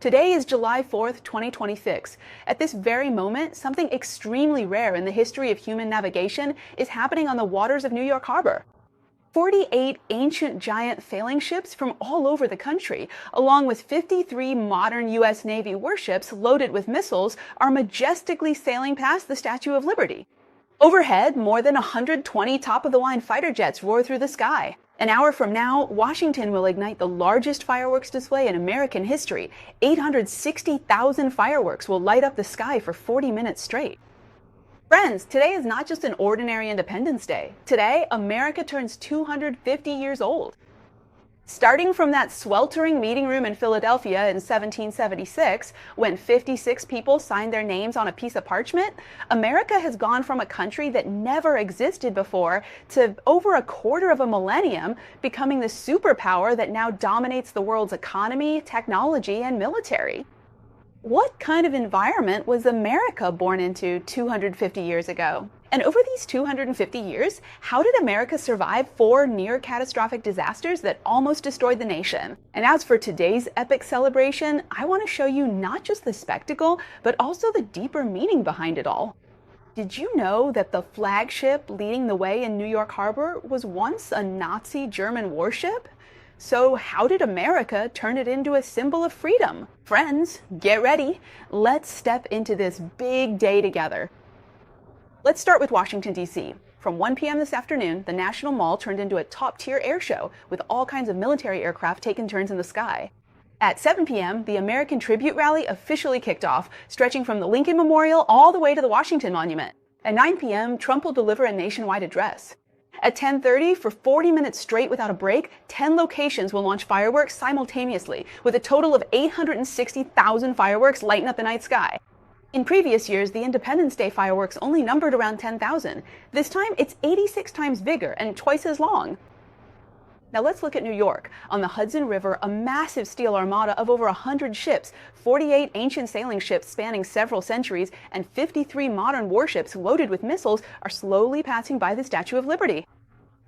Today is July 4th, 2026. At this very moment, something extremely rare in the history of human navigation is happening on the waters of New York Harbor. 48 ancient giant sailing ships from all over the country, along with 53 modern U.S. Navy warships loaded with missiles, are majestically sailing past the Statue of Liberty. Overhead, more than 120 top-of-the-line fighter jets roar through the sky. An hour from now, Washington will ignite the largest fireworks display in American history. 860,000 fireworks will light up the sky for 40 minutes straight. Friends, today is not just an ordinary Independence Day. Today, America turns 250 years old. Starting from that sweltering meeting room in Philadelphia in 1776, when 56 people signed their names on a piece of parchment, America has gone from a country that never existed before to over a quarter of a millennium, becoming the superpower that now dominates the world's economy, technology, and military. What kind of environment was America born into 250 years ago? And over these 250 years, how did America survive 4 near-catastrophic disasters that almost destroyed the nation? And as for today's epic celebration, I want to show you not just the spectacle, but also the deeper meaning behind it all. Did you know that the flagship leading the way in New York Harbor was once a Nazi German warship? So how did America turn it into a symbol of freedom? Friends, get ready. Let's step into this big day together. Let's start with Washington, D.C. From 1 p.m. this afternoon, the National Mall turned into a top-tier air show with all kinds of military aircraft taking turns in the sky. At 7 p.m., the American Tribute Rally officially kicked off, stretching from the Lincoln Memorial all the way to the Washington Monument. At 9 p.m., Trump will deliver a nationwide address. At 10:30, for 40 minutes straight without a break, 10 locations will launch fireworks simultaneously, with a total of 860,000 fireworks lighting up the night sky. In previous years, the Independence Day fireworks only numbered around 10,000. This time, it's 86 times bigger and twice as long. Now let's look at New York. On the Hudson River, a massive steel armada of over 100 ships, 48 ancient sailing ships spanning several centuries, and 53 modern warships loaded with missiles are slowly passing by the Statue of Liberty.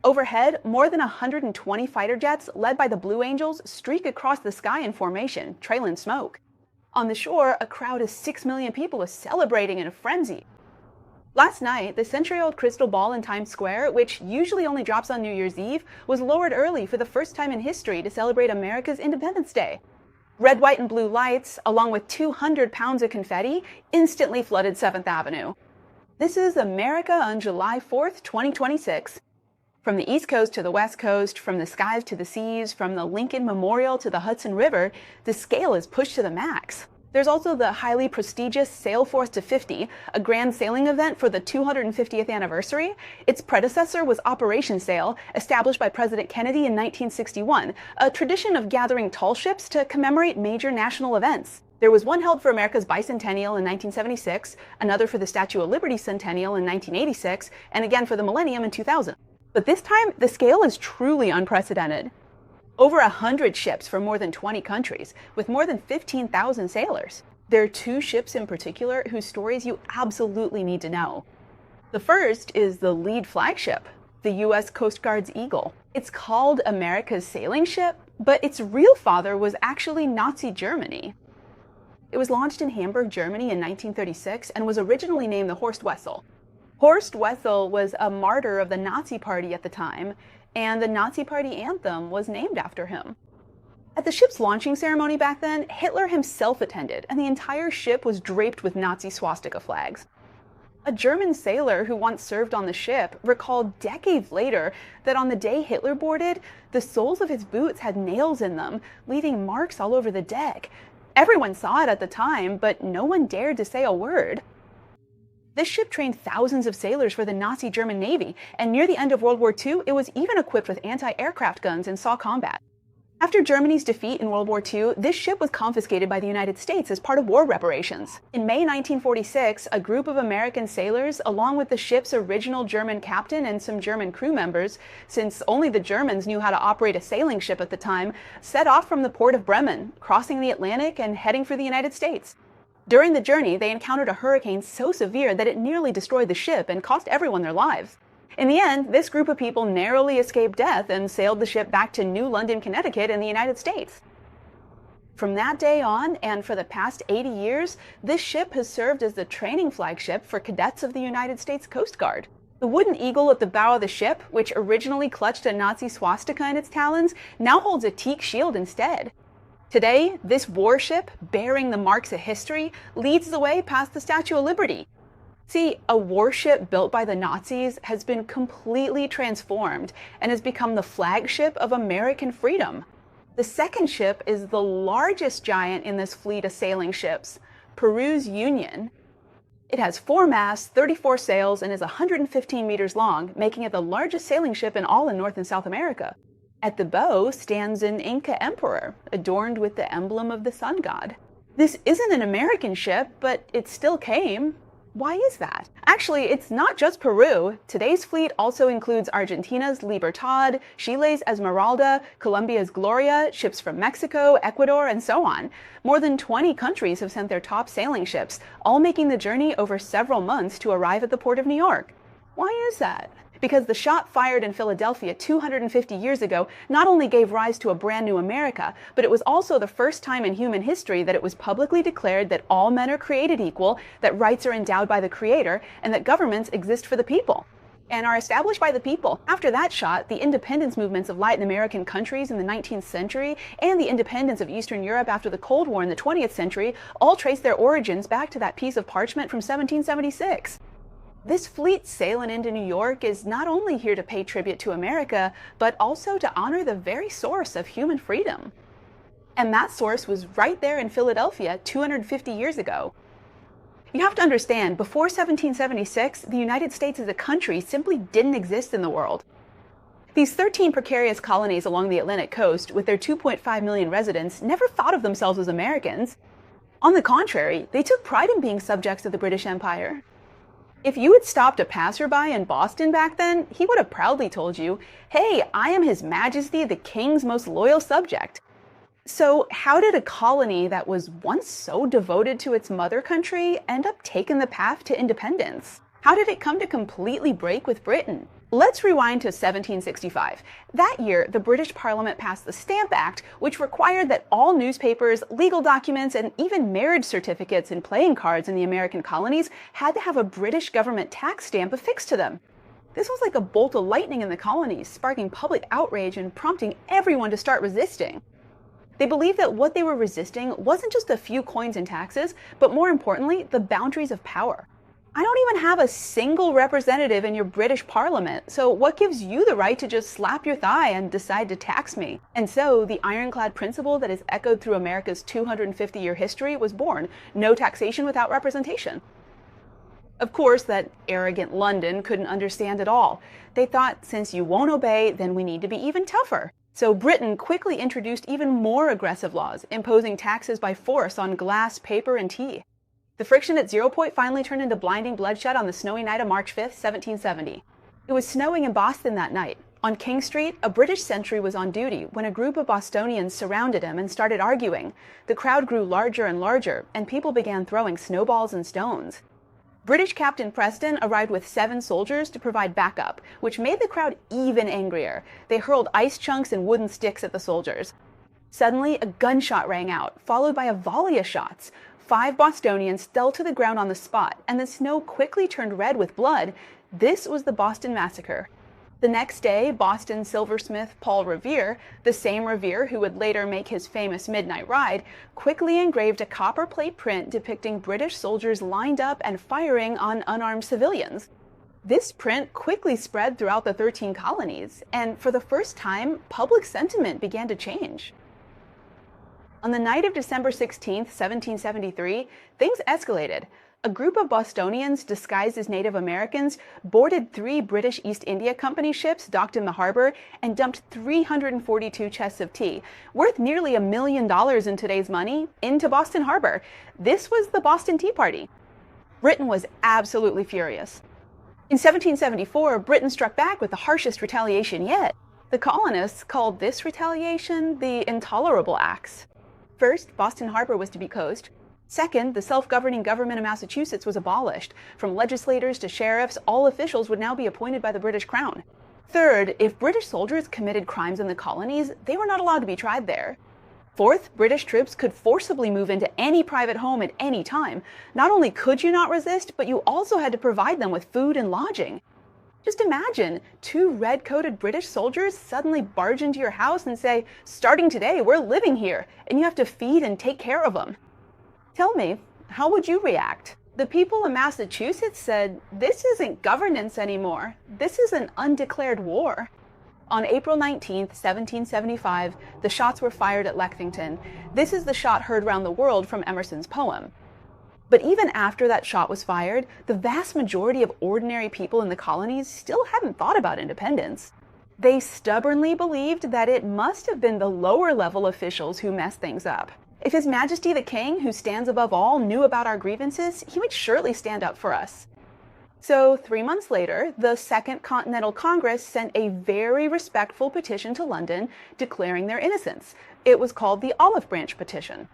Overhead, more than 120 fighter jets, led by the Blue Angels, streak across the sky in formation, trailing smoke. On the shore, a crowd of 6 million people is celebrating in a frenzy. Last night, the century-old crystal ball in Times Square, which usually only drops on New Year's Eve, was lowered early for the first time in history to celebrate America's Independence Day. Red, white, and blue lights, along with 200 pounds of confetti, instantly flooded 7th Avenue. This is America on July 4th, 2026. From the East Coast to the West Coast, from the skies to the seas, from the Lincoln Memorial to the Hudson River, the scale is pushed to the max. There's also the highly prestigious Sail Forth to 50, a grand sailing event for the 250th anniversary. Its predecessor was Operation Sail, established by President Kennedy in 1961, a tradition of gathering tall ships to commemorate major national events. There was one held for America's bicentennial in 1976, another for the Statue of Liberty centennial in 1986, and again for the millennium in 2000. But this time, the scale is truly unprecedented. Over 100 ships from more than 20 countries, with more than 15,000 sailors. There are 2 ships in particular whose stories you absolutely need to know. The first is the lead flagship, the U.S. Coast Guard's Eagle. It's called America's sailing ship, but its real father was actually Nazi Germany. It was launched in Hamburg, Germany in 1936 and was originally named the Horst Wessel. Horst Wessel was a martyr of the Nazi Party at the time, and the Nazi Party anthem was named after him. At the ship's launching ceremony back then, Hitler himself attended, and the entire ship was draped with Nazi swastika flags. A German sailor who once served on the ship recalled decades later that on the day Hitler boarded, the soles of his boots had nails in them, leaving marks all over the deck. Everyone saw it at the time, but no one dared to say a word. This ship trained thousands of sailors for the Nazi German Navy, and near the end of World War II, it was even equipped with anti-aircraft guns and saw combat. After Germany's defeat in World War II, this ship was confiscated by the United States as part of war reparations. In May 1946, a group of American sailors, along with the ship's original German captain and some German crew members, since only the Germans knew how to operate a sailing ship at the time, set off from the port of Bremen, crossing the Atlantic and heading for the United States. During the journey, they encountered a hurricane so severe that it nearly destroyed the ship and cost everyone their lives. In the end, this group of people narrowly escaped death and sailed the ship back to New London, Connecticut in the United States. From that day on, and for the past 80 years, this ship has served as the training flagship for cadets of the United States Coast Guard. The wooden eagle at the bow of the ship, which originally clutched a Nazi swastika in its talons, now holds a teak shield instead. Today, this warship, bearing the marks of history, leads the way past the Statue of Liberty. See, a warship built by the Nazis has been completely transformed and has become the flagship of American freedom. The second ship is the largest giant in this fleet of sailing ships, Peru's Union. It has 4 masts, 34 sails, and is 115 meters long, making it the largest sailing ship in all of North and South America. At the bow stands an Inca emperor, adorned with the emblem of the sun god. This isn't an American ship, but it still came. Why is that? Actually, it's not just Peru. Today's fleet also includes Argentina's Libertad, Chile's Esmeralda, Colombia's Gloria, ships from Mexico, Ecuador, and so on. More than 20 countries have sent their top sailing ships, all making the journey over several months to arrive at the port of New York. Why is that? Because the shot fired in Philadelphia 250 years ago not only gave rise to a brand new America, but it was also the first time in human history that it was publicly declared that all men are created equal, that rights are endowed by the Creator, and that governments exist for the people and are established by the people. After that shot, the independence movements of Latin American countries in the 19th century and the independence of Eastern Europe after the Cold War in the 20th century all trace their origins back to that piece of parchment from 1776. This fleet sailing into New York is not only here to pay tribute to America, but also to honor the very source of human freedom. And that source was right there in Philadelphia 250 years ago. You have to understand, before 1776, the United States as a country simply didn't exist in the world. These 13 precarious colonies along the Atlantic coast, with their 2.5 million residents, never thought of themselves as Americans. On the contrary, they took pride in being subjects of the British Empire. If you had stopped a passerby in Boston back then, he would have proudly told you, "Hey, I am His Majesty the King's most loyal subject." So how did a colony that was once so devoted to its mother country end up taking the path to independence? How did it come to completely break with Britain? Let's rewind to 1765. That year, the British Parliament passed the Stamp Act, which required that all newspapers, legal documents, and even marriage certificates and playing cards in the American colonies had to have a British government tax stamp affixed to them. This was like a bolt of lightning in the colonies, sparking public outrage and prompting everyone to start resisting. They believed that what they were resisting wasn't just a few coins and taxes, but more importantly, the boundaries of power. I don't even have a single representative in your British Parliament, so what gives you the right to just slap your thigh and decide to tax me? And so the ironclad principle that is echoed through America's 250-year history was born: no taxation without representation. Of course, that arrogant London couldn't understand it all. They thought, since you won't obey, then we need to be even tougher. So Britain quickly introduced even more aggressive laws, imposing taxes by force on glass, paper, and tea. The friction at 0 point finally turned into blinding bloodshed on the snowy night of March 5, 1770. It was snowing in Boston that night. On King Street, a British sentry was on duty when a group of Bostonians surrounded him and started arguing. The crowd grew larger and larger, and people began throwing snowballs and stones. British Captain Preston arrived with 7 soldiers to provide backup, which made the crowd even angrier. They hurled ice chunks and wooden sticks at the soldiers. Suddenly, a gunshot rang out, followed by a volley of shots. 5 Bostonians fell to the ground on the spot, and the snow quickly turned red with blood. This was the Boston Massacre. The next day, Boston silversmith Paul Revere, the same Revere who would later make his famous Midnight Ride, quickly engraved a copper plate print depicting British soldiers lined up and firing on unarmed civilians. This print quickly spread throughout the 13 colonies, and for the first time, public sentiment began to change. On the night of December 16, 1773, things escalated. A group of Bostonians disguised as Native Americans boarded 3 British East India Company ships docked in the harbor and dumped 342 chests of tea, worth nearly $1 million in today's money, into Boston Harbor. This was the Boston Tea Party. Britain was absolutely furious. In 1774, Britain struck back with the harshest retaliation yet. The colonists called this retaliation the Intolerable Acts. First, Boston Harbor was to be closed. Second, the self-governing government of Massachusetts was abolished. From legislators to sheriffs, all officials would now be appointed by the British Crown. Third, if British soldiers committed crimes in the colonies, they were not allowed to be tried there. Fourth, British troops could forcibly move into any private home at any time. Not only could you not resist, but you also had to provide them with food and lodging. Just imagine 2 red-coated British soldiers suddenly barge into your house and say, "Starting today, we're living here, and you have to feed and take care of them." Tell me, how would you react? The people in Massachusetts said, "This isn't governance anymore. This is an undeclared war." On April 19, 1775, the shots were fired at Lexington. This is the shot heard around the world from Emerson's poem. But even after that shot was fired, the vast majority of ordinary people in the colonies still hadn't thought about independence. They stubbornly believed that it must have been the lower level officials who messed things up. If His Majesty the King, who stands above all, knew about our grievances, he would surely stand up for us. So 3 months later, the Second Continental Congress sent a very respectful petition to London declaring their innocence. It was called the Olive Branch Petition.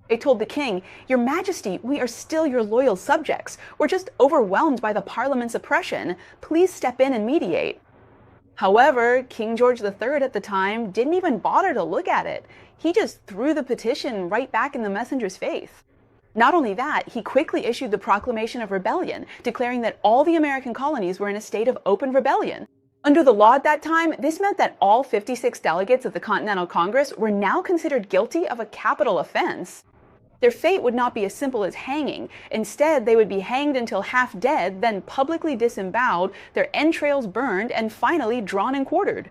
It told the king, "Your Majesty, we are still your loyal subjects. We're just overwhelmed by the Parliament's oppression. Please step in and mediate." However, King George III at the time didn't even bother to look at it. He just threw the petition right back in the messenger's face. Not only that, he quickly issued the Proclamation of Rebellion, declaring that all the American colonies were in a state of open rebellion. Under the law at that time, this meant that all 56 delegates of the Continental Congress were now considered guilty of a capital offense. Their fate would not be as simple as hanging. Instead, they would be hanged until half dead, then publicly disemboweled, their entrails burned, and finally drawn and quartered.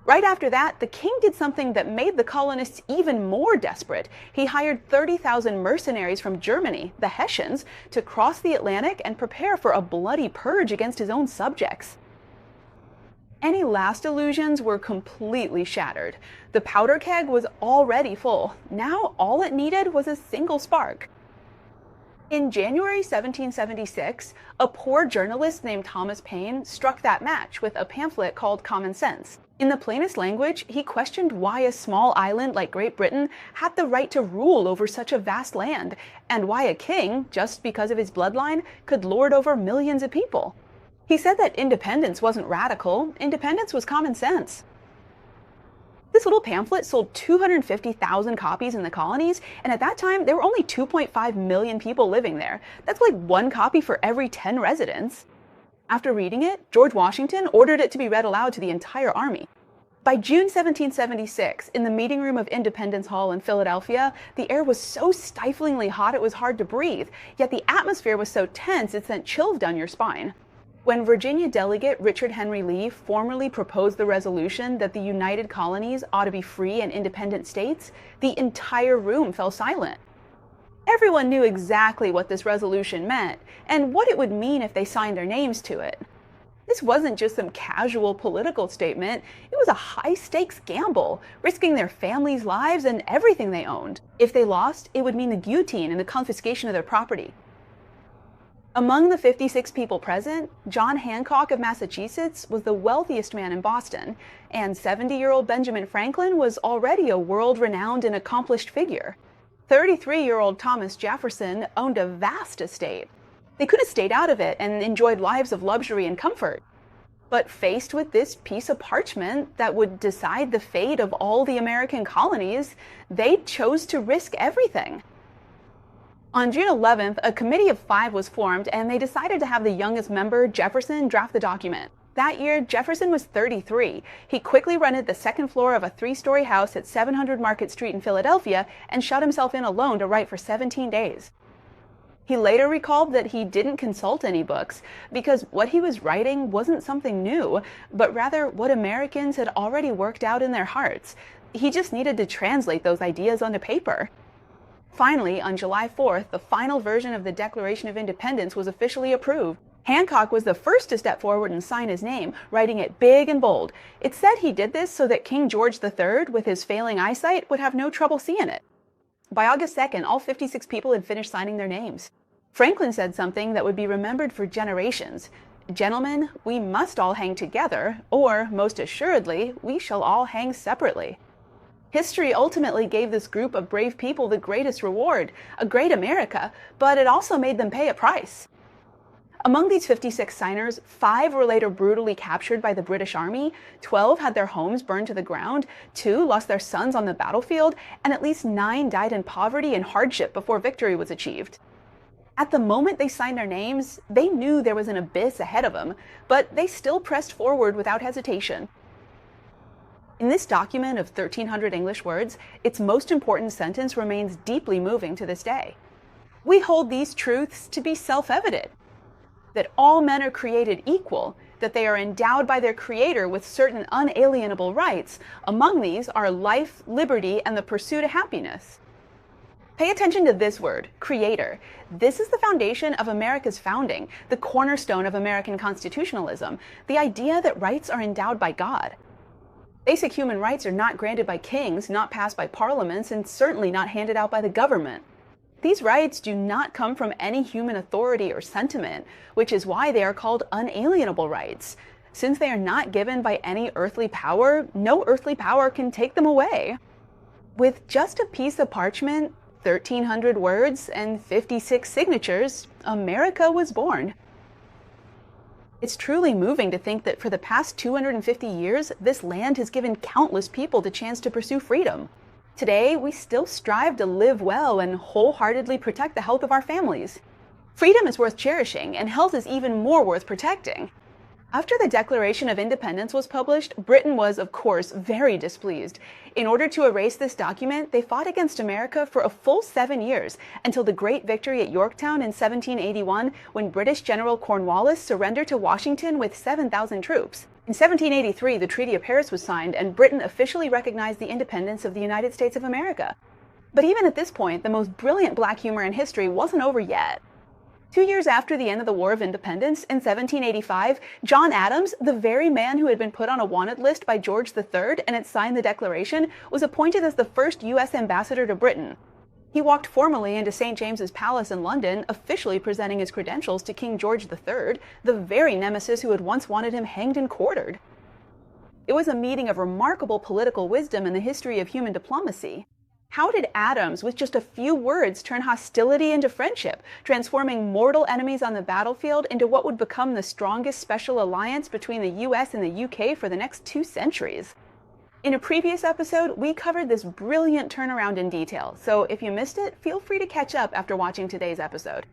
Right after that, the king did something that made the colonists even more desperate. He hired 30,000 mercenaries from Germany, the Hessians, to cross the Atlantic and prepare for a bloody purge against his own subjects. Any last illusions were completely shattered. The powder keg was already full. Now all it needed was a single spark. In January 1776, a poor journalist named Thomas Paine struck that match with a pamphlet called Common Sense. In the plainest language, he questioned why a small island like Great Britain had the right to rule over such a vast land, and why a king, just because of his bloodline, could lord over millions of people. He said that independence wasn't radical, independence was common sense. This little pamphlet sold 250,000 copies in the colonies, and at that time, there were only 2.5 million people living there. That's like 1 copy for every 10 residents. After reading it, George Washington ordered it to be read aloud to the entire army. By June 1776, in the meeting room of Independence Hall in Philadelphia, the air was so stiflingly hot it was hard to breathe, yet the atmosphere was so tense it sent chills down your spine. When Virginia delegate Richard Henry Lee formally proposed the resolution that the United Colonies ought to be free and independent states, the entire room fell silent. Everyone knew exactly what this resolution meant, and what it would mean if they signed their names to it. This wasn't just some casual political statement, it was a high-stakes gamble, risking their families' lives and everything they owned. If they lost, it would mean the guillotine and the confiscation of their property. Among the 56 people present, John Hancock of Massachusetts was the wealthiest man in Boston, and 70-year-old Benjamin Franklin was already a world-renowned and accomplished figure. 33-year-old Thomas Jefferson owned a vast estate. They could have stayed out of it and enjoyed lives of luxury and comfort. But faced with this piece of parchment that would decide the fate of all the American colonies, they chose to risk everything. On June 11th, a committee of 5 was formed, and they decided to have the youngest member, Jefferson, draft the document. That year, Jefferson was 33. He quickly rented the second floor of a 3-story house at 700 Market Street in Philadelphia and shut himself in alone to write for 17 days. He later recalled that he didn't consult any books because what he was writing wasn't something new, but rather what Americans had already worked out in their hearts. He just needed to translate those ideas onto paper. Finally, on July 4th, the final version of the Declaration of Independence was officially approved. Hancock was the first to step forward and sign his name, writing it big and bold. It said he did this so that King George III, with his failing eyesight, would have no trouble seeing it. By August 2nd, all 56 people had finished signing their names. Franklin said something that would be remembered for generations. "Gentlemen, we must all hang together, or, most assuredly, we shall all hang separately." History ultimately gave this group of brave people the greatest reward, a great America, but it also made them pay a price. Among these 56 signers, 5 were later brutally captured by the British Army, 12 had their homes burned to the ground, 2 lost their sons on the battlefield, and at least 9 died in poverty and hardship before victory was achieved. At the moment they signed their names, they knew there was an abyss ahead of them, but they still pressed forward without hesitation. In this document of 1,300 English words, its most important sentence remains deeply moving to this day. We hold these truths to be self-evident, that all men are created equal, that they are endowed by their Creator with certain unalienable rights. Among these are life, liberty, and the pursuit of happiness. Pay attention to this word, creator. This is the foundation of America's founding, the cornerstone of American constitutionalism, the idea that rights are endowed by God. Basic human rights are not granted by kings, not passed by parliaments, and certainly not handed out by the government. These rights do not come from any human authority or sentiment, which is why they are called unalienable rights. Since they are not given by any earthly power, no earthly power can take them away. With just a piece of parchment, 1,300 words, and 56 signatures, America was born. It's truly moving to think that for the past 250 years, this land has given countless people the chance to pursue freedom. Today, we still strive to live well and wholeheartedly protect the health of our families. Freedom is worth cherishing, and health is even more worth protecting. After the Declaration of Independence was published, Britain was, of course, very displeased. In order to erase this document, they fought against America for a full 7 years, until the great victory at Yorktown in 1781, when British General Cornwallis surrendered to Washington with 7,000 troops. In 1783, the Treaty of Paris was signed, and Britain officially recognized the independence of the United States of America. But even at this point, the most brilliant black humor in history wasn't over yet. 2 years after the end of the War of Independence, in 1785, John Adams, the very man who had been put on a wanted list by George III and had signed the Declaration, was appointed as the first U.S. ambassador to Britain. He walked formally into St. James's Palace in London, officially presenting his credentials to King George III, the very nemesis who had once wanted him hanged and quartered. It was a meeting of remarkable political wisdom in the history of human diplomacy. How did Adams, with just a few words, turn hostility into friendship, transforming mortal enemies on the battlefield into what would become the strongest special alliance between the US and the UK for the next 2 centuries? In a previous episode, we covered this brilliant turnaround in detail, so if you missed it, feel free to catch up after watching today's episode.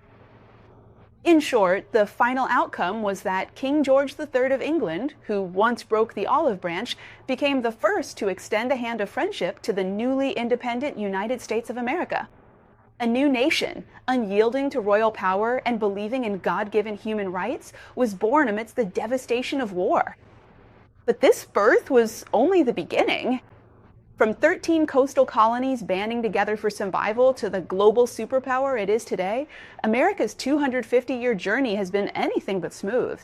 In short, the final outcome was that King George III of England, who once broke the olive branch, became the first to extend a hand of friendship to the newly independent United States of America. A new nation, unyielding to royal power and believing in God-given human rights, was born amidst the devastation of war. But this birth was only the beginning. From 13 coastal colonies banding together for survival to the global superpower it is today, America's 250-year journey has been anything but smooth.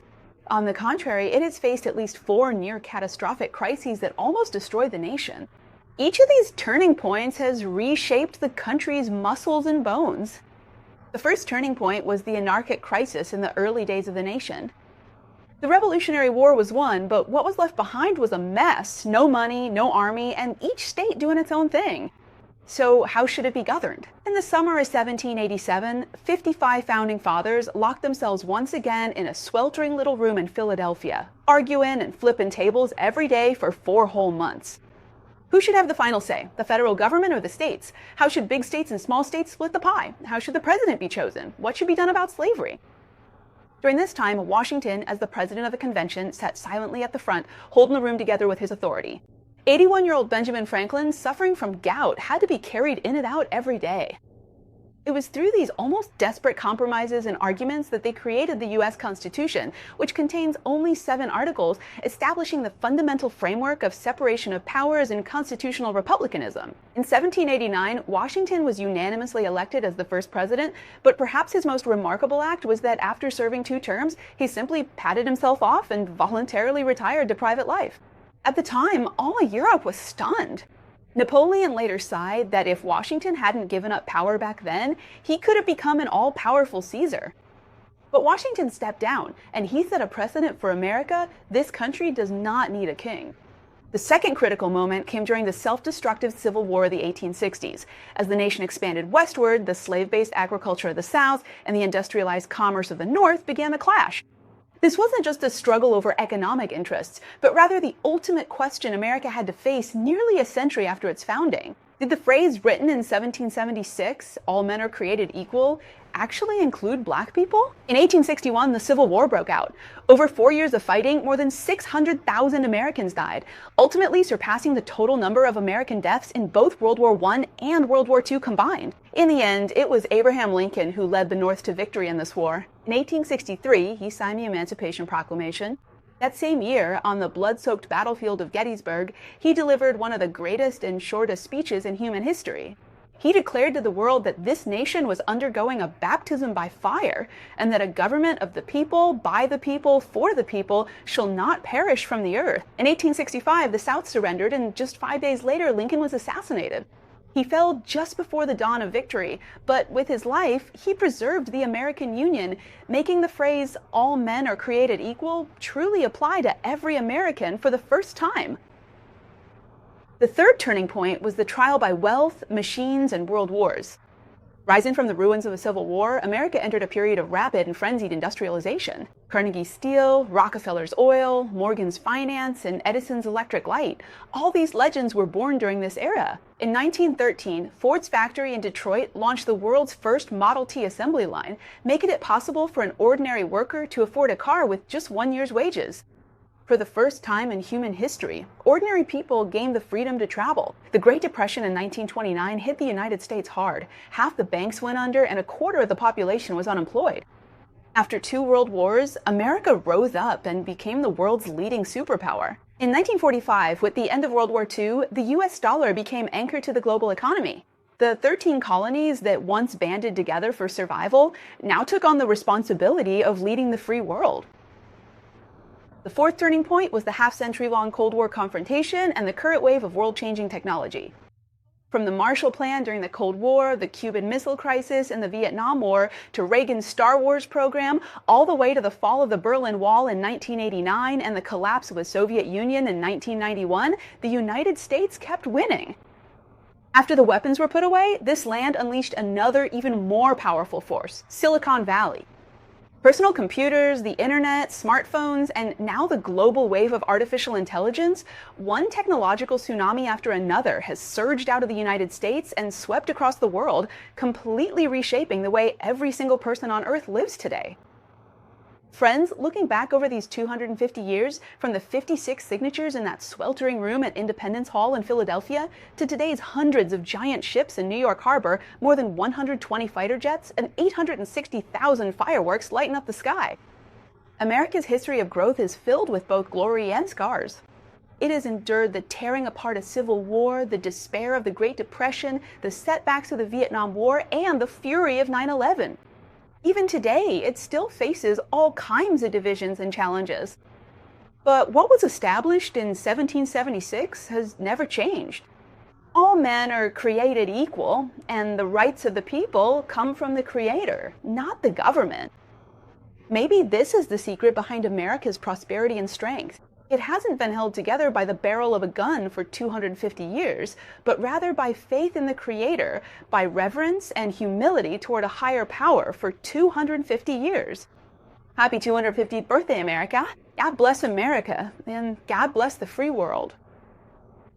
On the contrary, it has faced at least 4 near-catastrophic crises that almost destroyed the nation. Each of these turning points has reshaped the country's muscles and bones. The first turning point was the anarchic crisis in the early days of the nation. The Revolutionary War was won, but what was left behind was a mess. No money, no army, and each state doing its own thing. So how should it be governed? In the summer of 1787, 55 founding fathers locked themselves once again in a sweltering little room in Philadelphia, arguing and flipping tables every day for 4 whole months. Who should have the final say, the federal government or the states? How should big states and small states split the pie? How should the president be chosen? What should be done about slavery? During this time, Washington, as the president of the convention, sat silently at the front, holding the room together with his authority. 81-year-old Benjamin Franklin, suffering from gout, had to be carried in and out every day. It was through these almost desperate compromises and arguments that they created the U.S. Constitution, which contains only 7 articles, establishing the fundamental framework of separation of powers and constitutional republicanism. In 1789, Washington was unanimously elected as the first president, but perhaps his most remarkable act was that after serving 2 terms, he simply patted himself off and voluntarily retired to private life. At the time, all of Europe was stunned. Napoleon later sighed that if Washington hadn't given up power back then, he could have become an all-powerful Caesar. But Washington stepped down, and he set a precedent for America. This country does not need a king. The second critical moment came during the self-destructive Civil War of the 1860s. As the nation expanded westward, the slave-based agriculture of the South and the industrialized commerce of the North began to clash. This wasn't just a struggle over economic interests, but rather the ultimate question America had to face nearly a century after its founding. Did the phrase written in 1776, "all men are created equal," actually include black people? In 1861, the Civil War broke out. Over 4 years of fighting, more than 600,000 Americans died, ultimately surpassing the total number of American deaths in both World War I and World War II combined. In the end, it was Abraham Lincoln who led the North to victory in this war. In 1863, he signed the Emancipation Proclamation. That same year, on the blood-soaked battlefield of Gettysburg, he delivered one of the greatest and shortest speeches in human history. He declared to the world that this nation was undergoing a baptism by fire, and that a government of the people, by the people, for the people, shall not perish from the earth. In 1865, the South surrendered, and just 5 days later, Lincoln was assassinated. He fell just before the dawn of victory, but with his life, he preserved the American Union, making the phrase, "all men are created equal," truly apply to every American for the first time. The third turning point was the trial by wealth, machines, and world wars. Rising from the ruins of the Civil War, America entered a period of rapid and frenzied industrialization. Carnegie's steel, Rockefeller's oil, Morgan's finance, and Edison's electric light. All these legends were born during this era. In 1913, Ford's factory in Detroit launched the world's first Model T assembly line, making it possible for an ordinary worker to afford a car with just 1 year's wages. For the first time in human history, ordinary people gained the freedom to travel. The Great Depression in 1929 hit the United States hard. Half the banks went under and a quarter of the population was unemployed. After 2 world wars, America rose up and became the world's leading superpower. In 1945, with the end of World War II, the US dollar became anchor to the global economy. The 13 colonies that once banded together for survival now took on the responsibility of leading the free world. The fourth turning point was the half-century-long Cold War confrontation and the current wave of world-changing technology. From the Marshall Plan during the Cold War, the Cuban Missile Crisis, and the Vietnam War, to Reagan's Star Wars program, all the way to the fall of the Berlin Wall in 1989 and the collapse of the Soviet Union in 1991, the United States kept winning. After the weapons were put away, this land unleashed another, even more powerful force, Silicon Valley. Personal computers, the internet, smartphones, and now the global wave of artificial intelligence, one technological tsunami after another has surged out of the United States and swept across the world, completely reshaping the way every single person on Earth lives today. Friends, looking back over these 250 years, from the 56 signatures in that sweltering room at Independence Hall in Philadelphia, to today's hundreds of giant ships in New York Harbor, more than 120 fighter jets, and 860,000 fireworks lighting up the sky. America's history of growth is filled with both glory and scars. It has endured the tearing apart of Civil War, the despair of the Great Depression, the setbacks of the Vietnam War, and the fury of 9/11. Even today, it still faces all kinds of divisions and challenges. But what was established in 1776 has never changed. All men are created equal, and the rights of the people come from the Creator, not the government. Maybe this is the secret behind America's prosperity and strength. It hasn't been held together by the barrel of a gun for 250 years, but rather by faith in the Creator, by reverence and humility toward a higher power for 250 years. Happy 250th birthday, America! God bless America, and God bless the free world.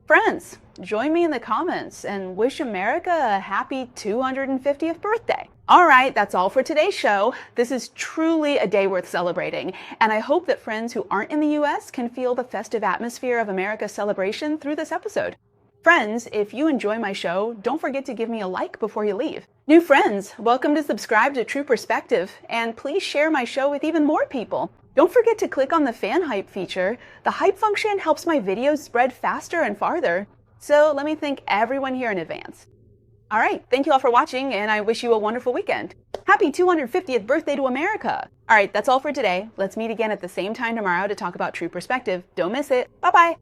Friends, join me in the comments and wish America a happy 250th birthday. All right, that's all for today's show. This is truly a day worth celebrating, and I hope that friends who aren't in the US can feel the festive atmosphere of America's celebration through this episode. Friends, if you enjoy my show, don't forget to give me a like before you leave. New friends, welcome to subscribe to True Perspective, and please share my show with even more people. Don't forget to click on the fan hype feature. The hype function helps my videos spread faster and farther. So let me thank everyone here in advance. All right, thank you all for watching, and I wish you a wonderful weekend. Happy 250th birthday to America! All right, that's all for today. Let's meet again at the same time tomorrow to talk about True Perspective. Don't miss it. Bye-bye!